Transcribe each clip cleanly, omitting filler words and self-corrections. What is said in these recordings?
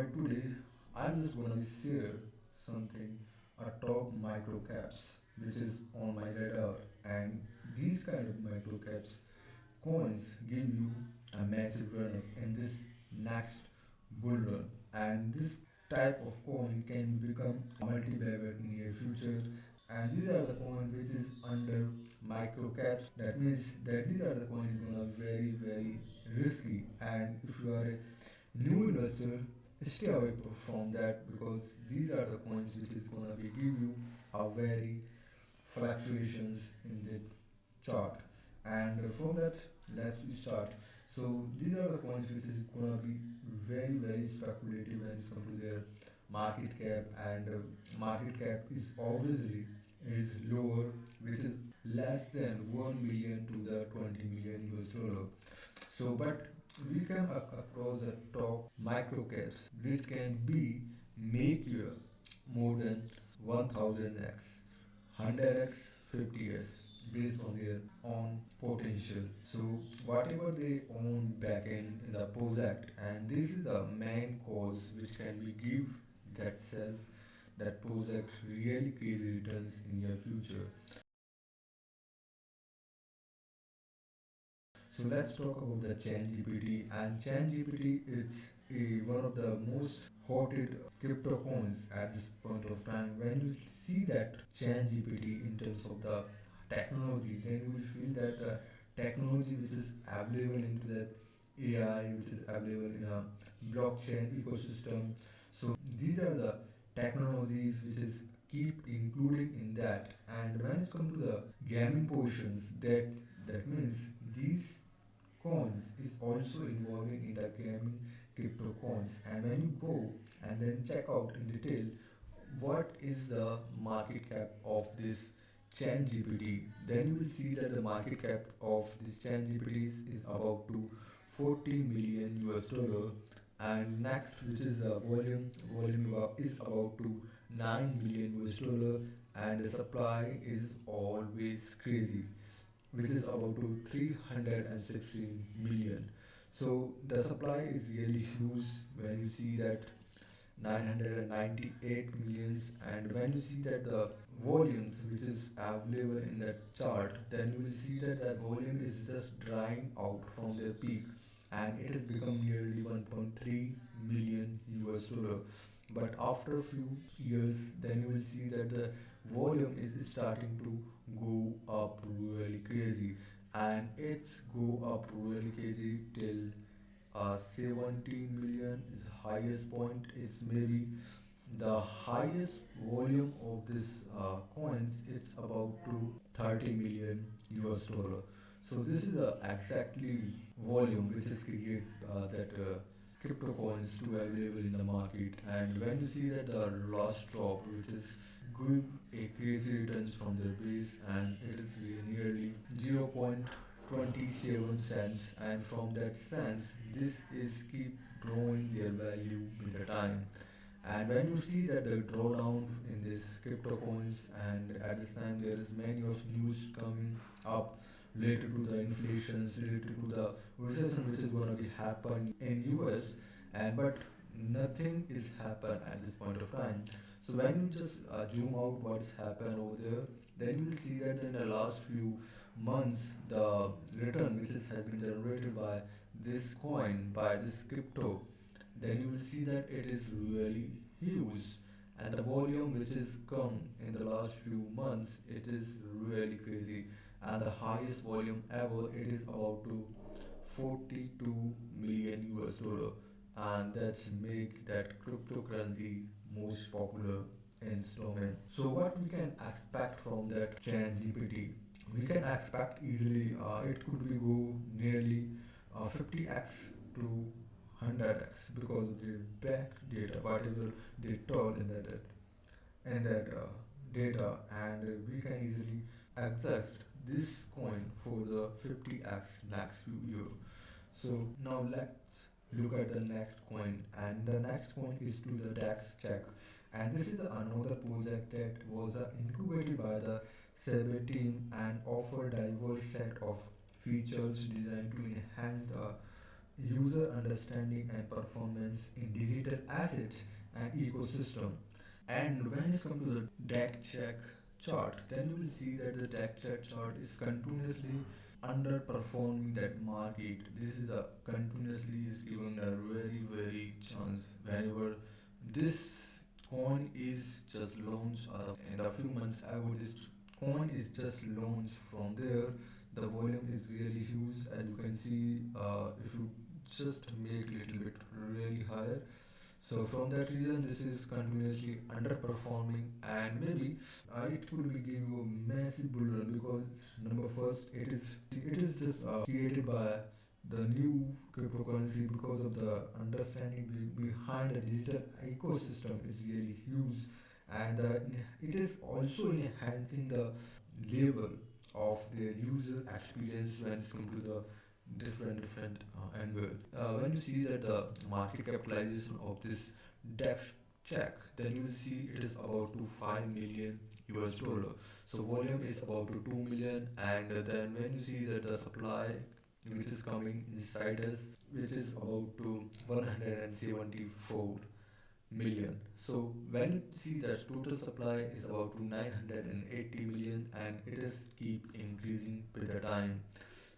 Alright, today I'm just gonna share something, a top micro caps, which is on my radar. And these kind of micro caps coins give you a massive run up in this next bull run. And this type of coin can become a multi-bagger in your future. And these are the coins which is under micro caps. That means that these are the coins gonna be very risky. And if you are a new investor, stay away from that because these are the coins which is gonna be give you a very fluctuations in the chart. And from that, let's we start. So these are the coins which is gonna be very speculative when it's come to their market cap. And market cap is obviously is lower, which is less than 1 million to the 20 million US dollar. So, but we come across the top micro caps, which can be make you more than 1000x, 100x, 50x based on their own potential. So, whatever they own back in the project, and this is the main cause which can be give that self that project really crazy returns in your future. So let's talk about the ChanGPT. And ChanGPT is one of the most hoted crypto coins at this point of time. When you see that ChanGPT in terms of the technology, then you will feel that the technology which is available into that AI, which is available in a blockchain ecosystem. So these are the technologies which is keep including in that. And when it's come to the gaming portions, that means these coins is also involving in the gaming crypto coins. And when you go and then check out in detail what is the market cap of this chain gpt, then you will see that the market cap of this chain gpt is about to 40 million US dollar. And next, which is the volume is about to 9 million US dollar. And the supply is always crazy, which is about to 316 million. So the supply is really huge when you see that 998 millions. And when you see that the volumes which is available in that chart, then you will see that the volume is just drying out from their peak, and it has become nearly 1.3 million US dollar. But after a few years, then you will see that the volume is starting to go up really crazy, and it's go up really crazy till 17 million is highest point. Is maybe the highest volume of this coins. It's about to 30 million US dollar. So this is the exactly volume which is create that crypto coins to available in the market. And when you see that the last drop, which is give a crazy returns from their base, and it is nearly 0.27 cents. And from that cents, this is keep growing their value with the time. And when you see that the drawdown in this crypto coins, and at this time there is many of news coming up related to the inflations, related to the recession which is going to be happen in US. And but nothing is happen at this point of time. So when you just zoom out what's happened over there, then you will see that in the last few months the return which has been generated by this coin, by this crypto, then you will see that it is really huge. And the volume which is come in the last few months, it is really crazy. And the highest volume ever, it is about to 42 million US dollar. And that's make that cryptocurrency most popular in this domain. So what we can expect from that chain gpt, we can expect easily it could be go nearly 50x to 100x because of the back data whatever they told in that data. And we can easily access this coin for the 50x next few years. So now let's look at the next coin, and the next coin is to the DAX check. And this is another project that was incubated by the Sabre team and offer diverse set of features designed to enhance the user understanding and performance in digital digital assets and ecosystem. And when it's come to the DAC check chart, then you will see that the DAC check chart is continuously underperforming that market. This is a continuously is given a very chance whenever this coin is just launched in a few months ago. This coin is just launched from there. The volume is really huge, as you can see. If you just make little bit really higher, so from that reason, this is continuously underperforming, and maybe it could be give you a massive bull run because number first, it is just created by the new cryptocurrency because of the understanding behind the digital ecosystem is really huge, and it is also enhancing the level of their user experience when it's come to the different angle. When you see that the market capitalization of this DEX check, then you will see it is about to 5 million US dollar. So volume is about to 2 million, and then when you see that the supply which is coming inside us, which is about to 174 million. So when you see that total supply is about to 980 million, and it is keep increasing with the time.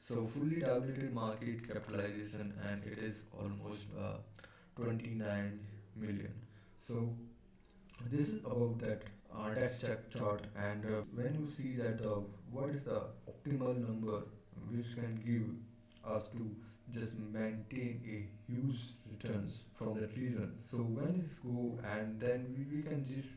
So fully diluted market capitalization, and it is almost 29 million. So this is about that debt check chart, and when you see that what is the optimal number which can give us to just maintain a huge returns from that reason. So when this go, and then we can just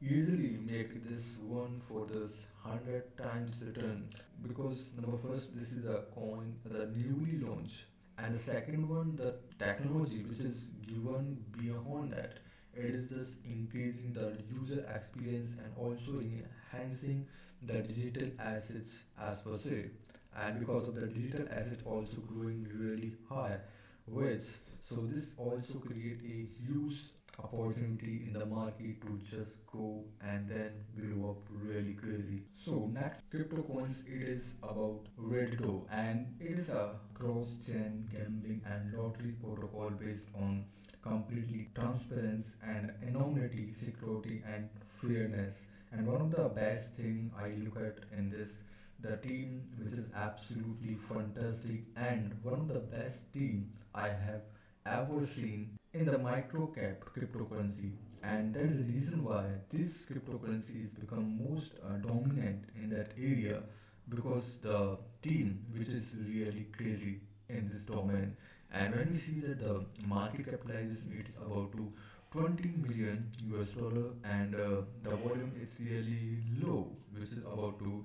easily make this one for this 100 times return, because number first, this is a coin the newly launched, and the second one, the technology which is given beyond that, it is just increasing the user experience and also enhancing the digital assets as per se. And because of the digital asset also growing really high, which so this also create a huge opportunity in the market to just go and then blow up really crazy. So next crypto coins, it is about Reddito, and it is a cross-chain gambling and lottery protocol based on completely transparency and anonymity, security and fairness. And one of the best thing I look at in this, the team which is absolutely fantastic, and one of the best team I have ever seen in the micro cap cryptocurrency. And that is the reason why this cryptocurrency has become most dominant in that area, because the team which is really crazy in this domain. And when we see that the market capitalization, it is about to 20 million US dollar, and the volume is really low, which is about to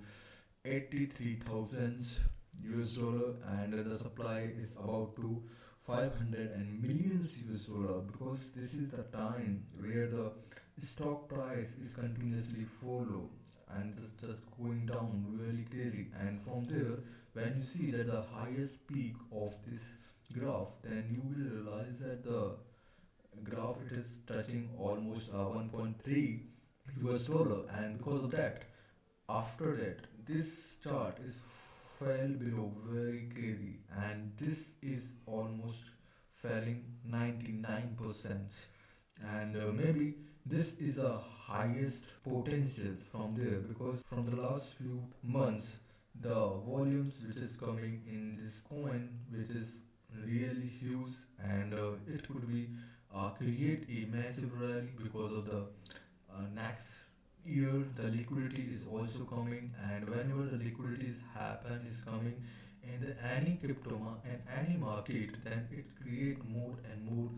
83,000 US dollar, and the supply is about to 500 and millions US dollar, because this is the time where the stock price is continuously follow and just going down really crazy. And from there, when you see that the highest peak of this graph, then you will realize that the graph it is touching almost 1.3 US dollar, and because of that, after that, this chart is fell below very crazy, and this is almost falling 99%. And maybe this is a highest potential from there, because from the last few months, the volumes which is coming in this coin, which is really huge, and it could be create a massive rally because of the next year the liquidity is also coming, and whenever the liquidity is coming in any and any market, then it create more and more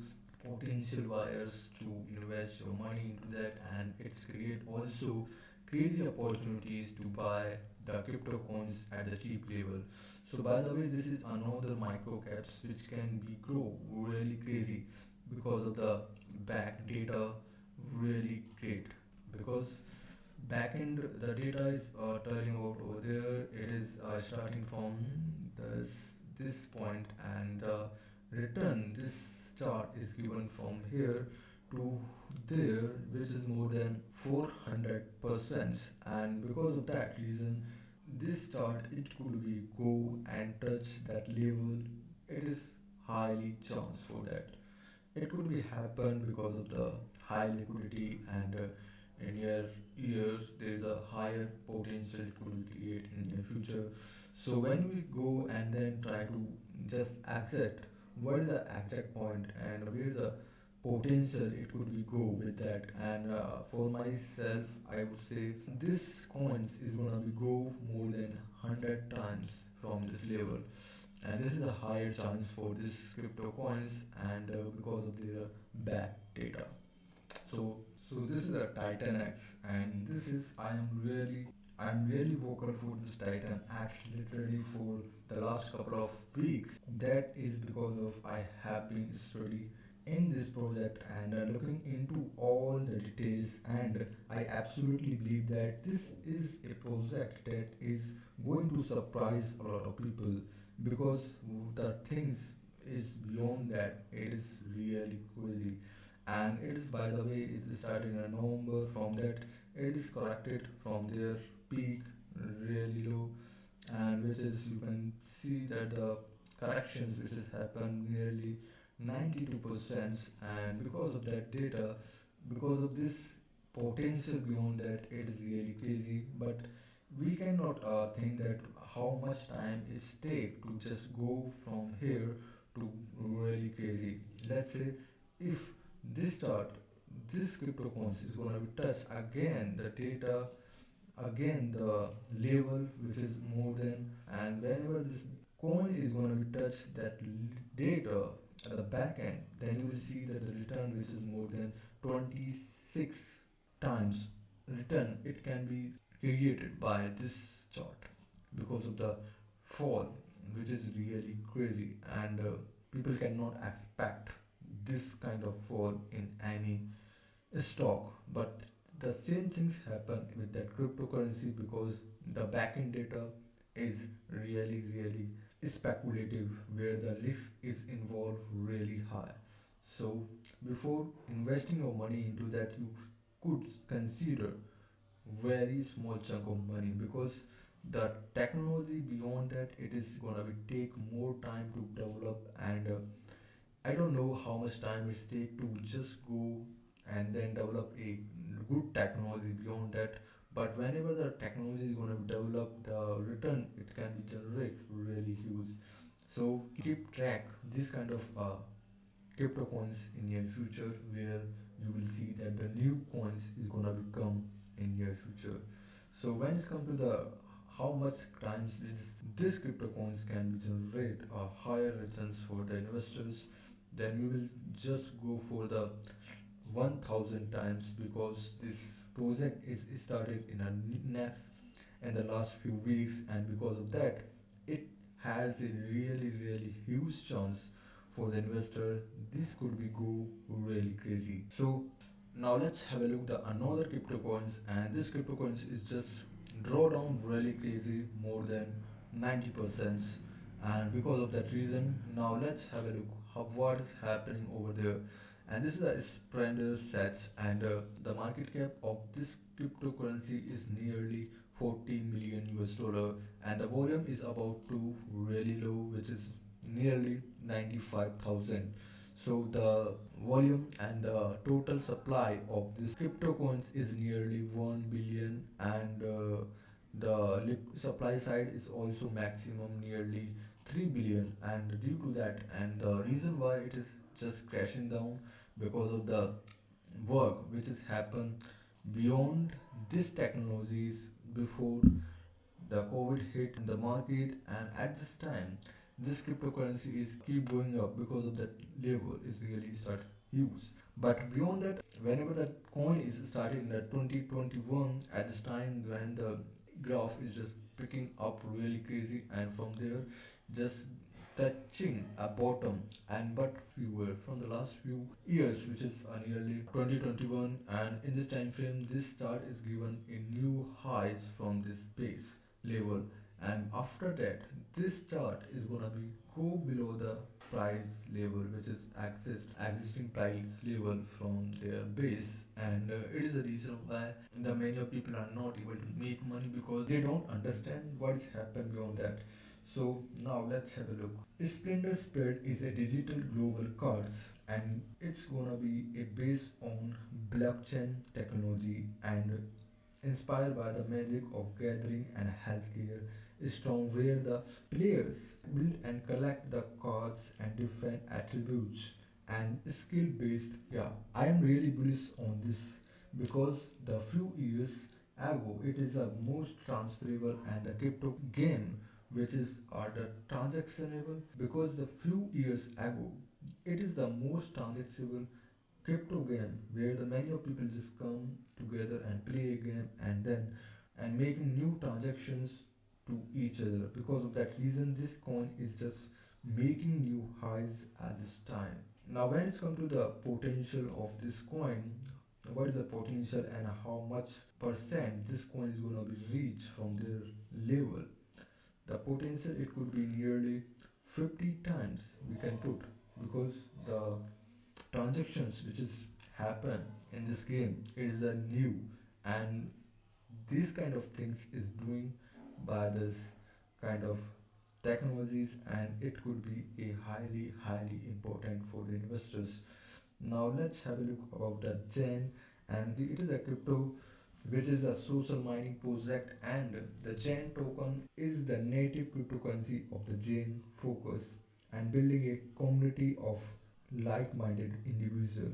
potential buyers to invest your money into that, and it's create also crazy opportunities to buy the crypto coins at the cheap level. So by the way, this is another micro caps which can be grow really crazy because of the back data really great, because backend the data is telling out over there, it is starting from this point, and the return this chart is given from here to there, which is more than 400%. And because of that reason, this chart it could be go and touch that level, it is highly chance for that. It could be happen because of the high liquidity and in your years there is a higher potential it could create in your future. So when we go and then try to just accept what is the exact point and where is the potential it could be go with that, and for myself I would say this coins is gonna be go more than 100 times from this level, and this is a higher chance for this crypto coins, and because of their back data. So so this is a Titan X, and this is I'm really vocal for this Titan X literally for the last couple of weeks. That is because of I have been studying in this project and looking into all the details, and I absolutely believe that this is a project that is going to surprise a lot of people, because the things is beyond that, it is really crazy. And it is, by the way, it started in November. From that it is corrected from their peak really low, and which is you can see that the corrections which has happened nearly 92%, and because of that data, because of this potential beyond that, it is really crazy. But we cannot think that how much time it take to just go from here to really crazy. Let's say if this chart, this cryptocurrency is gonna be touched again the data, again the level which is more than, and whenever this coin is going to be touched that data at the back end, then you will see that the return which is more than 26 times return it can be created by this chart, because of the fall which is really crazy, and people cannot expect this kind of fall in any stock. But the same things happen with that cryptocurrency, because the backend data is really speculative, where the risk is involved really high. So before investing your money into that, you could consider very small chunk of money, because the technology beyond that, it is gonna be take more time to develop, and I don't know how much time it take to just go and then develop a good technology beyond that. But whenever the technology is going to develop, the return it can be generate really huge. So keep track this kind of crypto coins in your future, where you will see that the new coins is gonna become in your future. So when it's come to the how much times this crypto coins can be generate higher returns for the investors, then we will just go for the 1000 times, because this project is started in a next in the last few weeks, and because of that it has a really huge chance for the investor. This could be go really crazy. So now let's have a look the another crypto coins, and this crypto coins is just draw down really crazy more than 90%, and because of that reason now let's have a look how what is happening over there. And this is a splendor sets, and the market cap of this cryptocurrency is nearly 40 million US dollar, and the volume is about to really low, which is nearly 95,000. So the volume and the total supply of this crypto coins is nearly 1 billion, and the supply side is also maximum nearly 3 billion, and due to that, and the reason why it is just crashing down, because of the work which has happened beyond these technologies before the COVID hit in the market, and at this time, this cryptocurrency is keep going up because of that level is really start huge. But beyond that, whenever that coin is started in the 2021, at this time when the graph is just picking up really crazy, and from there, just touching a bottom, and but fewer from the last few years, which is nearly 2021, and in this time frame this chart is given in new highs from this base level, and after that this chart is gonna be go below the price level, which is existing price level from their base, and it is the reason why the many of people are not able to make money, because they don't understand what is happened beyond that. So now let's have a look. Splendor Spread is a digital global cards, and it's gonna be a based on blockchain technology and inspired by the magic of gathering and healthcare strong where the players build and collect the cards and different attributes and skill based. Yeah, I am really bullish on this because the few years ago it is the most transferable and the crypto game which is are the transactionable because the few years ago it is the most transactionable crypto game where the many of people just come together and play a game and then and making new transactions to each other. Because of that reason this coin is just making new highs at this time. Now when it's come to the potential of this coin, what is the potential and how much percent this coin is going to be reached from their level? The potential it could be nearly 50 times we can put because the transactions which is happen in this game it is a new and these kind of things is doing by this kind of technologies and it could be a highly important for the investors. Now let's have a look about the gen and it is a crypto which is a social mining project and the gen token is the native cryptocurrency of the gen focus and building a community of like-minded individual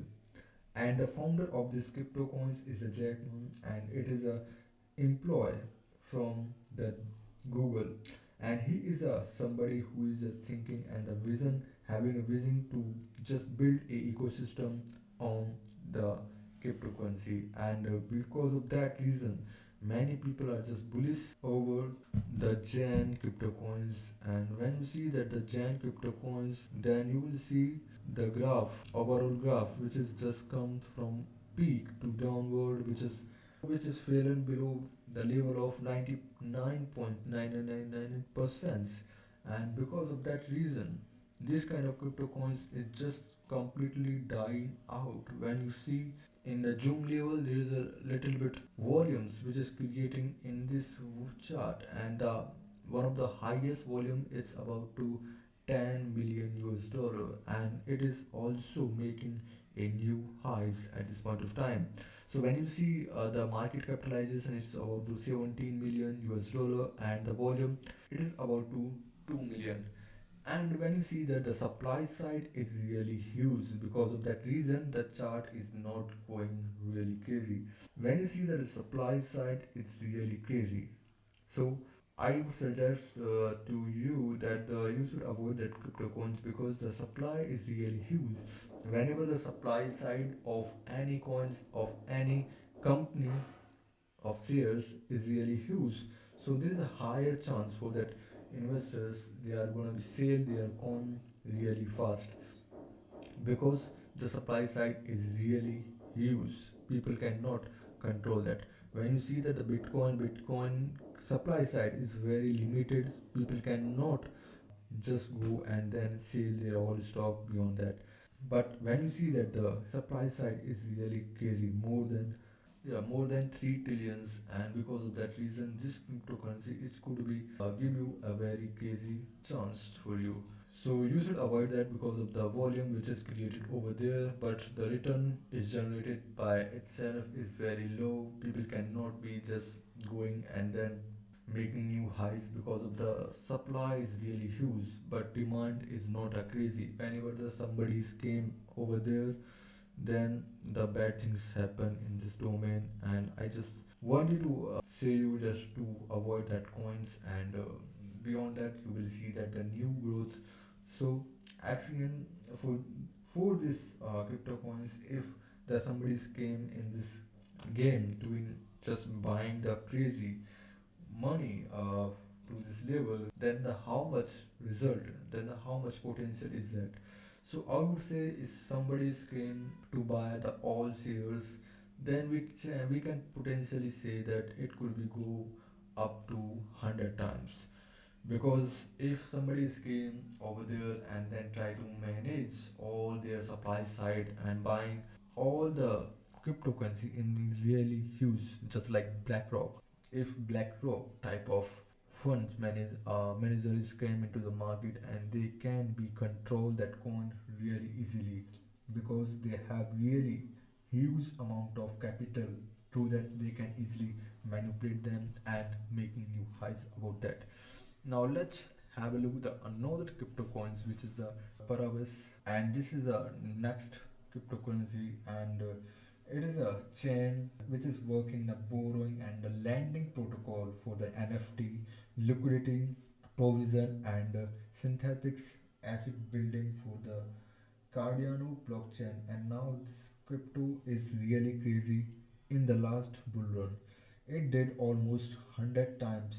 and the founder of this crypto coins is a Jack Ma, and it is a employee from the Google and he is a somebody who is just thinking and a vision having a vision to just build a ecosystem on the cryptocurrency and because of that reason many people are just bullish over the Jan crypto coins and when you see that the Jan crypto coins then you will see the graph overall graph which is just come from peak to downward which is fallen below the level of 99.9999% and because of that reason this kind of crypto coins is just completely dying out. When you see in the zoom level there is a little bit volumes which is creating in this chart and one of the highest volume is about to 10 million US dollar and it is also making a new highs at this point of time. So when you see the market capitalization it's about to 17 million US dollar and the volume it is about to 2 million and when you see that the supply side is really huge because of that reason the chart is not going really crazy. When you see that the supply side it's really crazy, so I would suggest to you that you should avoid that crypto coins because the supply is really huge. Whenever the supply side of any coins of any company of shares is really huge, so there is a higher chance for that investors they are going to be sell their coin really fast because the supply side is really huge. People cannot control that. When you see that the Bitcoin supply side is very limited, people cannot just go and then sell their whole stock beyond that. But when you see that the supply side is really crazy, more than 3 trillions, and because of that reason, this cryptocurrency it could be give you a very crazy chance for you. So you should avoid that because of the volume which is created over there, but the return is generated by itself is very low. People cannot be just going and then making new highs because of the supply is really huge, but demand is not a crazy. Whenever the somebody's came over there, then the bad things happen in this domain, and I just want you to say you just to avoid that coins and beyond that you will see that the new growth. So action for this crypto coins if the somebody's came in this game doing just buying the crazy money to this level then the how much result then the how much potential is that. So I would say if somebody's came to buy the all shares then we can potentially say that it could be go up to 100 times because if somebody came over there and then try to manage all their supply side and buying all the cryptocurrency in really huge just like BlackRock, if BlackRock type of managers came into the market, and they can be control that coin really easily because they have really huge amount of capital through that they can easily manipulate them and making new highs about that. Now let's have a look at the another crypto coins, which is the Paravis, and this is the next cryptocurrency, and it is a chain which is working the borrowing and the lending protocol for the NFT liquidity provision and synthetics asset building for the Cardano blockchain. And now this crypto is really crazy. In the last bull run, it did almost 100 times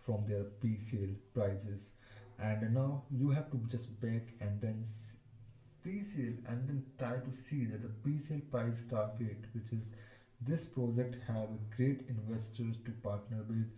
from their pre-sale prices, and now you have to just back and then pre-sale and then try to see that the pre-sale price target, which is this project have great investors to partner with,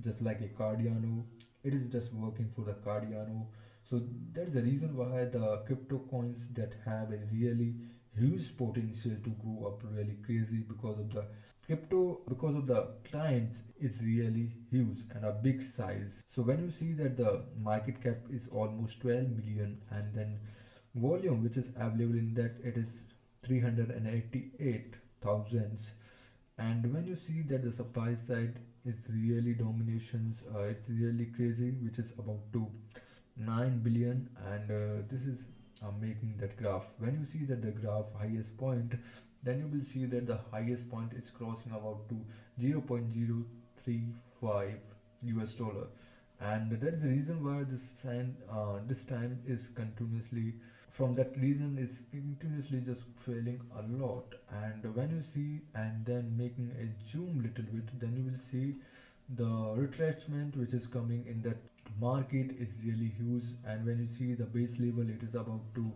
just like a Cardano. It is just working for the Cardano. So that's the reason why the crypto coins that have a really huge potential to go up really crazy, because of the crypto, because of the clients is really huge and a big size. So when you see that the market cap is almost 12 million, and then volume which is available in that, it is 388 thousands. And when you see that the supply side is really dominations, it's really crazy, which is about to 9 billion. And this is making that graph. When you see that the graph highest point, then you will see that the highest point is crossing about to 0.035 US dollar. And that is the reason why this time is continuously, from that reason it's continuously just failing a lot. And when you see and then making a zoom little bit, then you will see the retracement which is coming in that market is really huge. And when you see the base level, it is about to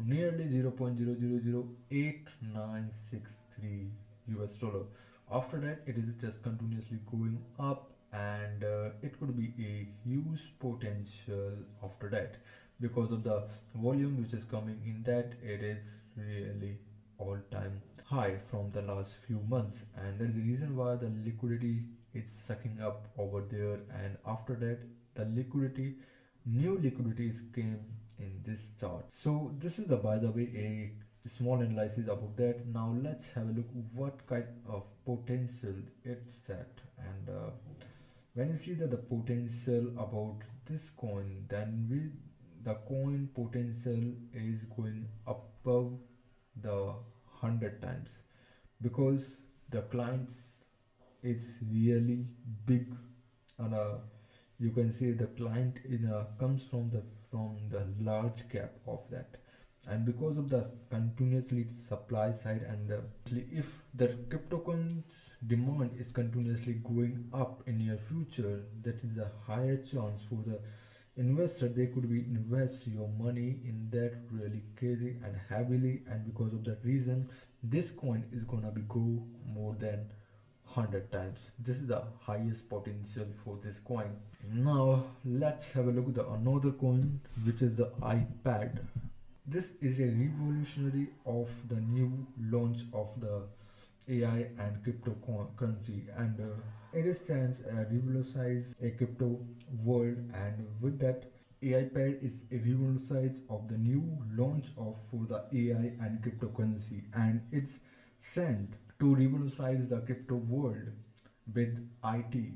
nearly 0.000893 US dollar. After that, it is just continuously going up, and it could be a huge potential after that, because of the volume which is coming in that, it is really all time high from the last few months. And that is the reason why the liquidity is sucking up over there. And after that, the liquidity, new liquidities came in this chart. So this is the, by the way, a small analysis about that. Now let's have a look what kind of potential it's that. And when you see that the potential about this coin, then we, the coin potential is going above the 100 times, because the clients is really big. And you can see the client in comes from the large cap of that. And because of the continuously supply side, and if the cryptocurrency demand is continuously going up in your future, that is a higher chance for the investor. They could be invest your money in that really crazy and heavily. And because of that reason, this coin is gonna be go more than 100 times. This is the highest potential for this coin. Now let's have a look at the another coin, which is the iPad. This is a revolutionary of the new launch of the AI and cryptocurrency, and it is since revolutionize a crypto world. And with that, AI pad is a revolutionize of the new launch of for the AI and cryptocurrency, and it's sent to revolutionize the crypto world with IT,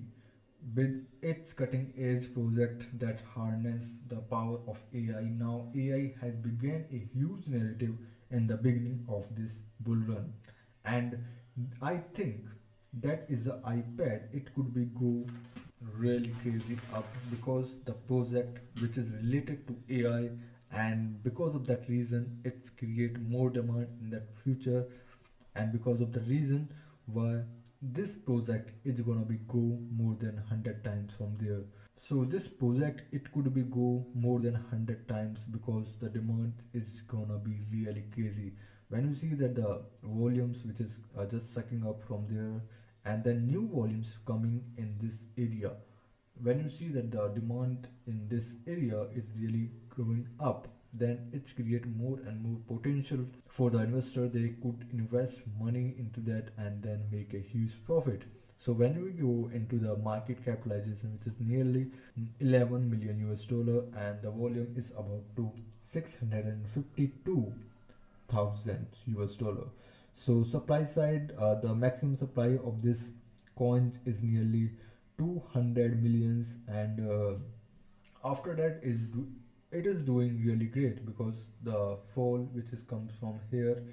with its cutting edge project that harness the power of AI. Now AI has begun a huge narrative in the beginning of this bull run, and I think that is the iPad. It could be go really crazy up, because the project which is related to AI, and because of that reason it's create more demand in that future. And because of the reason why this project is gonna be go more than 100 times from there. So this project, it could be go more than 100 times, because the demand is gonna be really crazy. When you see that the volumes which is just sucking up from there, and then new volumes coming in this area, when you see that the demand in this area is really going up, then it create more and more potential for the investor. They could invest money into that and then make a huge profit. So when we go into the market capitalization, which is nearly 11 million US dollar, and the volume is about to 652,000 US dollar. So supply side, the maximum supply of this coins is nearly 200 millions, and after that it is doing really great, because the fall which is comes from here,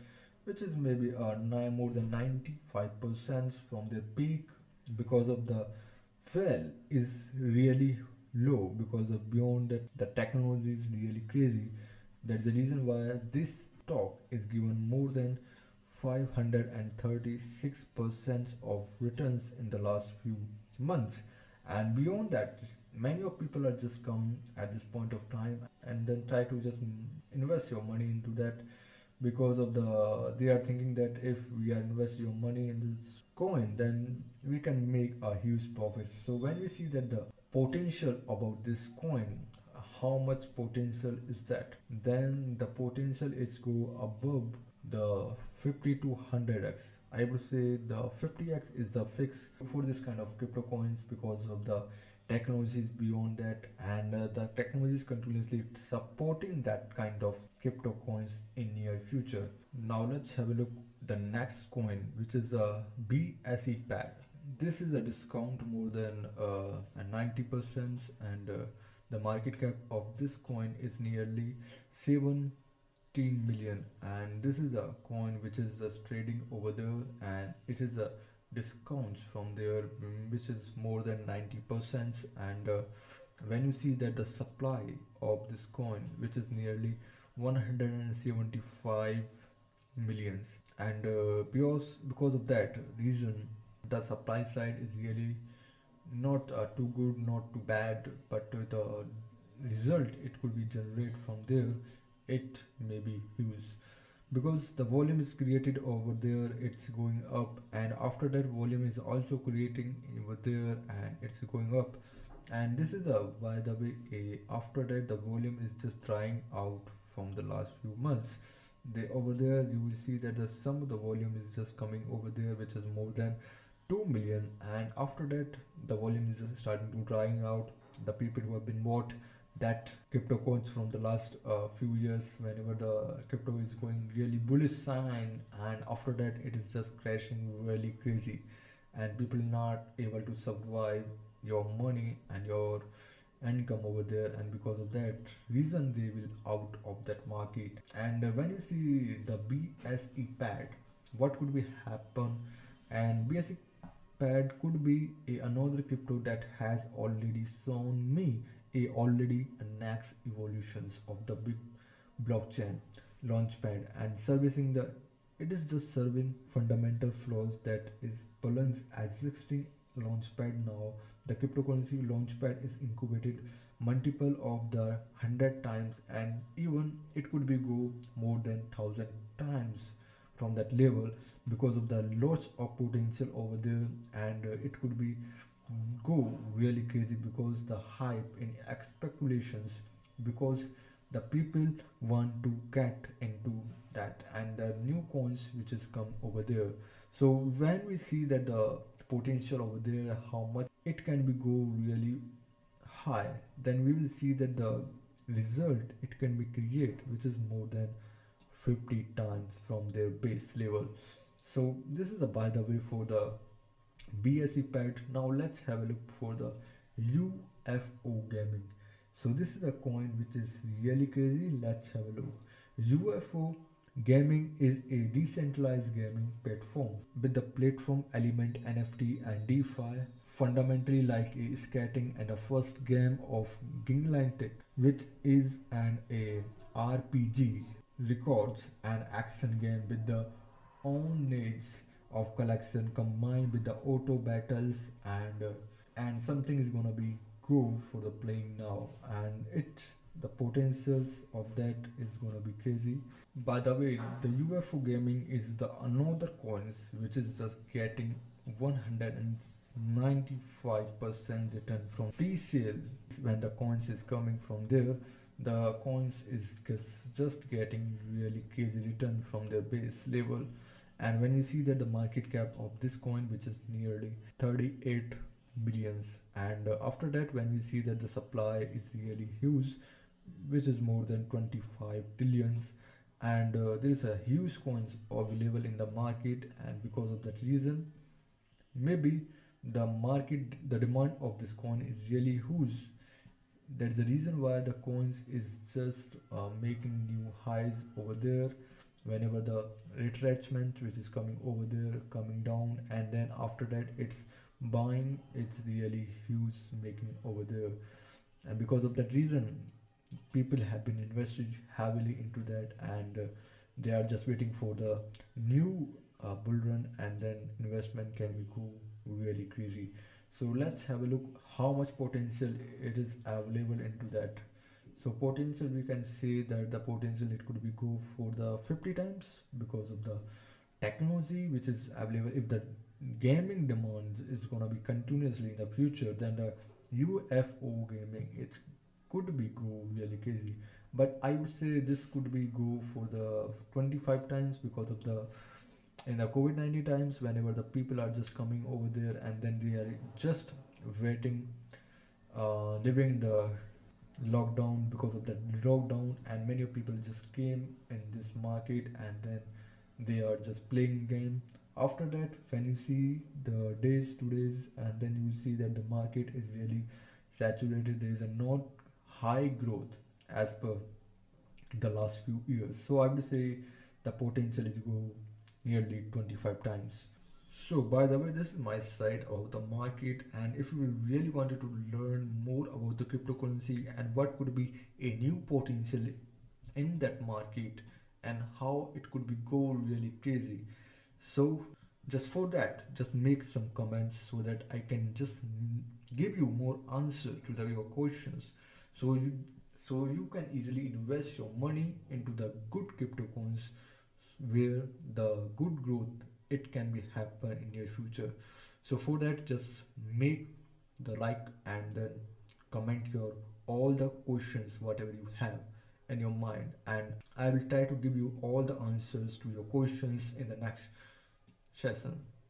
which is maybe more than 95% from their peak, because of the fall is really low, because of beyond that the technology is really crazy. That's the reason why this stock is given more than 536% of returns in the last few months. And beyond that, many of people are just come at this point of time and then try to just invest your money into that, because of the they are thinking that if we are invest your money in this coin, then we can make a huge profit. So when we see that the potential about this coin, how much potential is that, then the potential is go above the 50 to 100x. I would say the 50x is the fix for this kind of crypto coins, because of the technologies beyond that, and the technology is continuously supporting that kind of crypto coins in near future. Now let's have a look the next coin, which is a BSE pad. This is a discount more than 90%, and the market cap of this coin is nearly 17 million, and this is a coin which is just trading over there, and it is a discounts from there, which is more than 90%. And when you see that the supply of this coin, which is nearly 175 millions, and because of that reason, the supply side is really not too good, not too bad, but the result it could be generate from there, it may be huge, because the volume is created over there, it's going up, and after that volume is also creating over there and it's going up. And this is the, by the way, after that the volume is just drying out from the last few months. They over there you will see that the some of the volume is just coming over there, which is more than 2 million, and after that the volume is just starting to drying out. The people who have been bought that crypto coins from the last few years, whenever the crypto is going really bullish sign, and after that it is just crashing really crazy, and people not able to survive your money and your income over there, and because of that reason they will out of that market. And when you see the BSE pad, what could be happen, and BSE pad could be another crypto that has already shown me a already next evolutions of the big blockchain launchpad, and servicing the, it is just serving fundamental flaws that is Poland's existing launchpad. Now the cryptocurrency launchpad is incubated multiple of the 100 times, and even it could be go more than 1,000 times from that level, because of the lots of potential over there. And it could be go really crazy, because the hype in speculations, because the people want to get into that, and the new coins which is come over there. So when we see that the potential over there, how much it can be go really high, then we will see that the result it can be create, which is more than 50 times from their base level. So this is the, by the way, for the BSE pad. Now let's have a look for the UFO gaming. So this is a coin which is really crazy. Let's have a look. UFO gaming is a decentralized gaming platform with the platform element NFT and DeFi, fundamentally like a skating and the first game of Gingland Tech, which is an a RPG records and action game with the own needs of collection combined with the auto battles, and something is gonna be cool for the playing now, and it, the potentials of that is gonna be crazy. By the way, the UFO gaming is the another coins which is just getting 195% return from pre-sale when the coins is coming from there. the coins is just getting really crazy return from their base level. And when we see that the market cap of this coin, which is nearly 38 billions, and after that when we see that the supply is really huge, which is more than 25 billions, and there is a huge coins available in the market, and because of that reason, maybe the demand of this coin is really huge. That's the reason why the coins is just making new highs over there. Whenever the retracement which is coming over there coming down, and then after that it's buying, it's really huge making over there. And because of that reason, people have been invested heavily into that, and they are just waiting for the new bull run, and then investment can be go really crazy. So let's have a look how much potential it is available into that. So potential, we can say that the potential it could be go for the 50 times because of the technology which is available. If the gaming demand is gonna be continuously in the future, then the UFO gaming it could be go really crazy. But I would say this could be go for the 25 times because of the in the COVID-19 times, whenever the people are just coming over there and then they are just waiting, living the lockdown. Because of that lockdown, and many of people just came in this market, and then they are just playing game. After that, when you see the days to days, and then you will see that the market is really saturated. There is a not high growth as per the last few years. So I would say the potential is go nearly 25 times. So, by the way, this is my side about the market, and if you really wanted to learn more about the cryptocurrency and what could be a new potential in that market and how it could be go really crazy, so just for that, just make some comments so that I can just give you more answer to your questions. So you can easily invest your money into the good crypto coins where the good growth it can be happen in your future. So for that, just make the like and then comment your all the questions whatever you have in your mind, and I will try to give you all the answers to your questions in the next session.